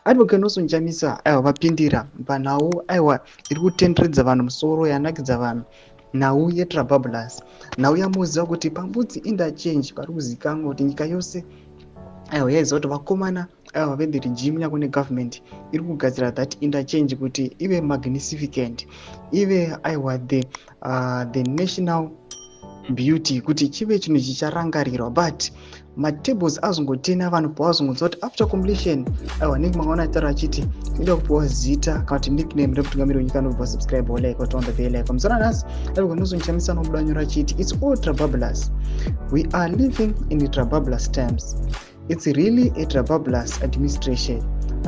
Advocate Nelson Chamisa aiwa vapindira panhau aiwa iri kutenderedza vanhu musoro yanakidza vanhu nhau yetrababulance, nhau yamuziva kuti paMbudzi Interchange pari kuzivikanwa kuti nyika yose aiwa yaiziva kuti vakomana aiwa the regime yako negovernment iri kugadzira that interchange kuti ive magnificent, ive aiwa the national beauty, kuti chive chinhu chicharangarirwa. But matables azongotena vanhu pavazongonzwa kuti after completion aiwa nenge makaona taura achiti ida kupiwa zita kana kuti nickname rekutungamirira wenyika anobva subscribe like on the bell icon. Muzana nhasi Advocate Nelson Chamisa anobuda nyora achiti it's all trababulous. We are living in the trababulous times. It's really a trababulous administration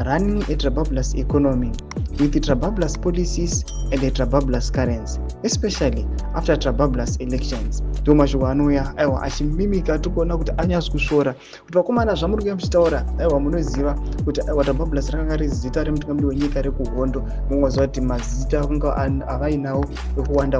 running a trababulous economy with the trababulous policies and the trababulous currency, especially after trababulous elections. Ndo mashoko anouya aiwa achimimika tikuona kuti anyazi kusvora kuti vakomana zvamuri kuya muchitaura aiwa munoziva kuti aiwa trababulous rakanga riri zita remutungamiri wenyika rekuhondo. Mungoziva kuti mazita kunga avainawo ekuwanda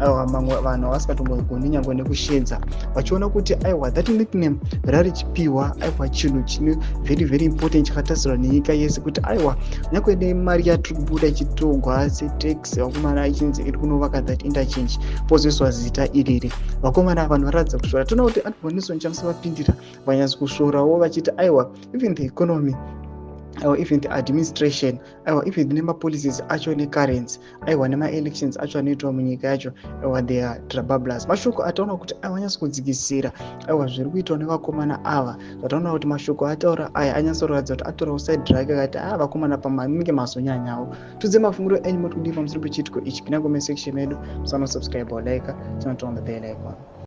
aiwa mamwe vanhu havasingatombogoni nyangwe nekushedza vachiona kuti aiwa that nickname rari chipiwa aiwa chinhu chine very important chakatasirwa nenyika yese kuti aiwa nyangwe nemari yatiri kubuda ichitogwa setax vakomana ichinzi iri kunovaka that interchange pozoiswa zita iriri. Vakomana vanhu varatidza kusvora. Toona kuti Advocate Nelson Chamisa vapindira vanyazi kusvorawo vachiti aiwa even the economy aiwa even the administration aiwa even nemapolicies acho necurrency aiwa nemaelections acho anoitwa munyika yacho aiwa they are trababulous. Mashoko ataona kuti aiwa kudzikisira aiwa zviri kuitwa nevakomana ava. Zvataona kuti mashoko ataura aya anyatsoratidza kuti atora usaidi rake akati vakomana pamanenge mazonyanyawo. Tudze mafungiro enyu muri kudii pamusoro pechitiko ichi. Pinda comment section medu, musana subscribe or like, turn on the bell icon.